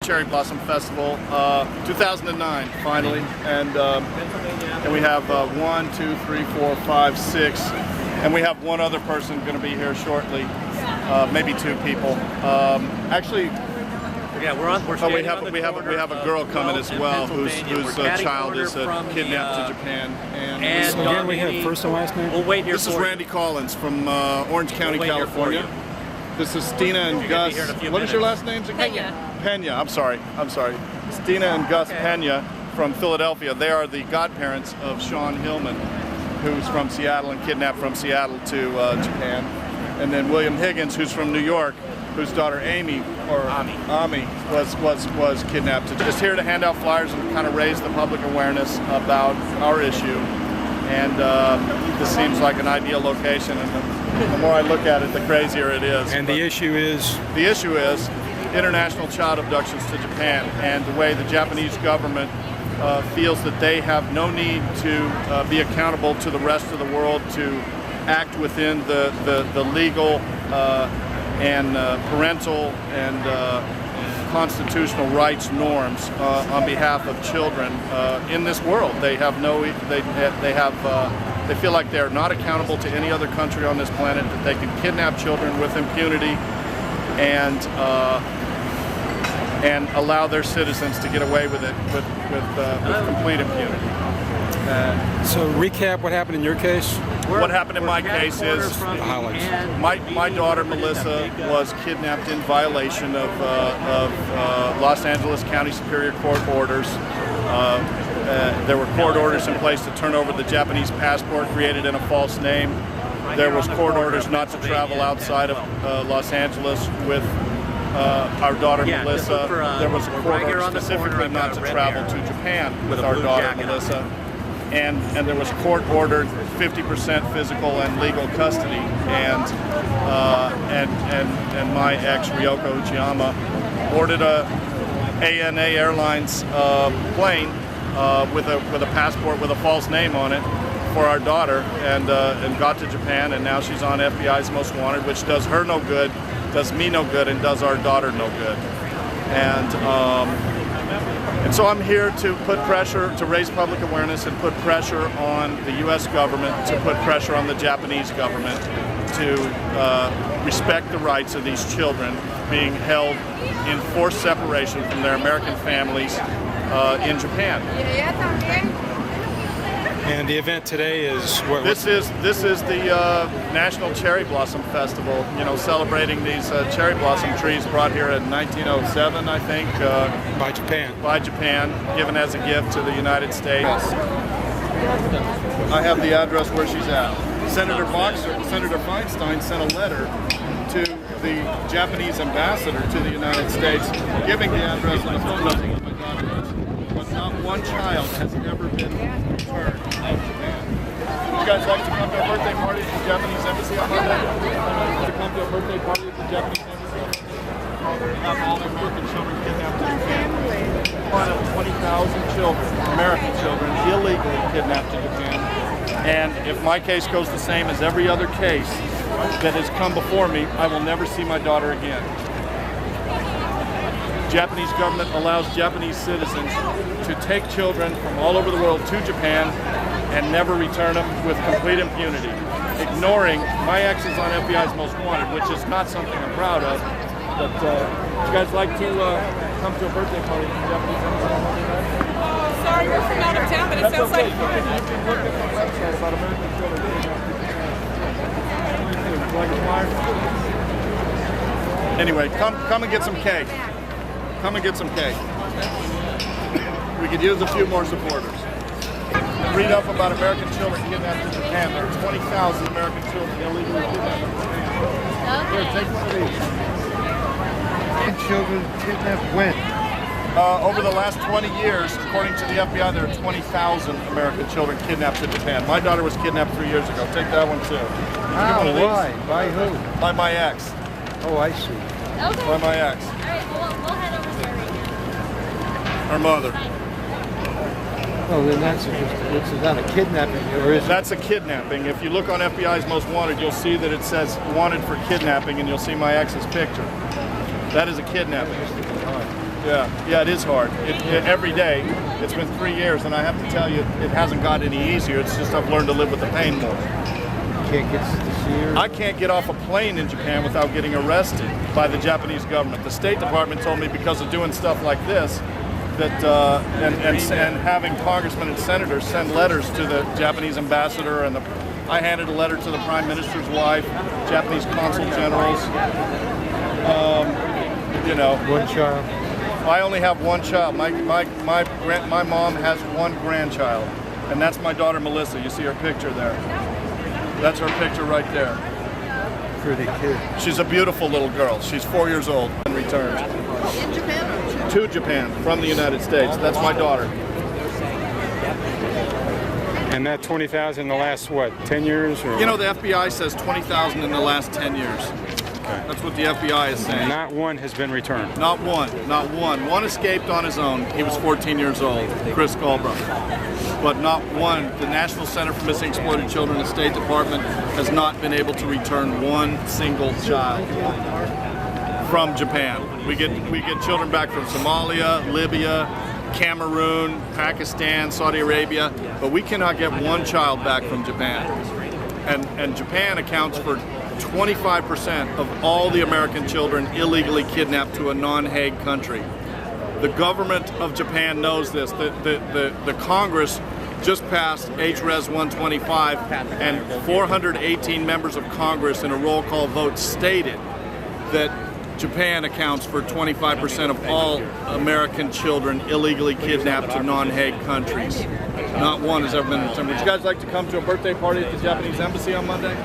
Cherry Blossom Festival, 2009, finally, and we have 1, 2, 3, 4, 5, 6, and we have one other person going to be here shortly, maybe 2 people. Actually, yeah, we have a girl coming as well, whose child is kidnapped to Japan. And so again, we have first and last name. We'll wait here. This is Randy Collins from Orange County, California. This is Stina and Gus. What is your last names again? Pena. I'm sorry. Stina and Gus Pena from Philadelphia. They are the godparents of Sean Hillman, who's from Seattle and kidnapped from Seattle to Japan. And then William Higgins, who's from New York, whose daughter Amy, or Ami, was kidnapped. Just here to hand out flyers and kind of raise the public awareness about our issue. And this seems like an ideal location. And the more I look at it, the crazier it is. And the issue is? The issue is international child abductions to Japan, and the way the Japanese government feels that they have no need to be accountable to the rest of the world to act within the legal and parental and constitutional rights norms on behalf of children in this world. They have they feel like they're not accountable to any other country on this planet, that they can kidnap children with impunity and allow their citizens to get away with it with complete impunity. So recap what happened in your case. What happened in my case is my daughter Melissa was kidnapped in violation of Los Angeles County Superior Court orders. There were court orders in place to turn over the Japanese passport created in a false name. There was court orders not to travel outside of Los Angeles with our daughter Melissa. There was a court order specifically not to travel to Japan with our daughter Melissa. And there was court-ordered 50% physical and legal custody, and my ex Ryoko Uchiyama ordered a ANA Airlines plane with a passport with a false name on it for our daughter, and got to Japan, and now she's on FBI's Most Wanted, which does her no good, does me no good, and does our daughter no good. And so I'm here to put pressure, to raise public awareness and put pressure on the U.S. government, to put pressure on the Japanese government to respect the rights of these children being held in forced separation from their American families in Japan. And the event today is what? This is the National Cherry Blossom Festival. You know, celebrating these cherry blossom trees brought here in 1907, I think. By Japan. By Japan, given as a gift to the United States. I have the address where she's at. Senator Feinstein sent a letter to the Japanese ambassador to the United States, giving the address and the phone number of my daughter. But not one child has ever been returned to Japan. Would you guys like to come to a birthday party at the Japanese embassy on Monday? To come to a birthday party at the Japanese embassy on Monday? Have all their American children kidnapped to Japan. One of 20,000 children, American children, illegally kidnapped to Japan. And if my case goes the same as every other case that has come before me, I will never see my daughter again. Japanese government allows Japanese citizens to take children from all over the world to Japan and never return them with complete impunity, ignoring my ex is on FBI's Most Wanted, which is not something I'm proud of. But would you guys like to come to a birthday party at the Japanese embassy on Monday night? Sorry, we're from out of town, but it sounds like fun. You can look at the website about American children. Anyway, come and get some cake. Come and get some cake. We could use a few more supporters. Read up about American children kidnapped in Japan. There are 20,000 American children illegally kidnapped. Here, take one of these. Children kidnapped when? Over the last 20 years, according to the FBI, there are 20,000 American children kidnapped in Japan. My daughter was kidnapped 3 years ago. Take that one too. How? Why? By who? By my ex. Oh, I see. Okay. By my ex. All right, we'll head over there right now. Her mother. Oh, then it's not a kidnapping, or is it? That's a kidnapping. If you look on FBI's Most Wanted, you'll see that it says wanted for kidnapping, and you'll see my ex's picture. That is a kidnapping. Yeah, it is hard. Every day. It's been 3 years, and I have to tell you, it hasn't got any easier. It's just I've learned to live with the pain more. Can't get to see her? I can't get off a plane in Japan without getting arrested by the Japanese government. The State Department told me because of doing stuff like this, that and having congressmen and senators send letters to the Japanese ambassador, and I handed a letter to the Prime Minister's wife, Japanese consul generals. You know, One child. I only have one child. My mom has one grandchild, and that's my daughter Melissa. You see her picture there. That's her picture right there. Pretty kid. She's a beautiful little girl. She's 4 years old and returned. In Japan? To Japan from the United States. That's my daughter. And that 20,000 in the last, what, 10 years? Or? You know, the FBI says 20,000 in the last 10 years. That's what the FBI is saying. Not one has been returned. Not one. Not one. One escaped on his own. He was 14 years old, Chris Galbraith. But not one. The National Center for Missing and Exploited Children, the State Department, has not been able to return one single child from Japan. We get children back from Somalia, Libya, Cameroon, Pakistan, Saudi Arabia, but we cannot get one child back from Japan. And Japan accounts for 25% of all the American children illegally kidnapped to a non-Hague country. The government of Japan knows this. The Congress just passed H-Res 125, and 418 members of Congress in a roll call vote stated that Japan accounts for 25% of all American children illegally kidnapped to non-Hague countries. Not one has ever been returned. Would you guys like to come to a birthday party at the Japanese embassy on Monday?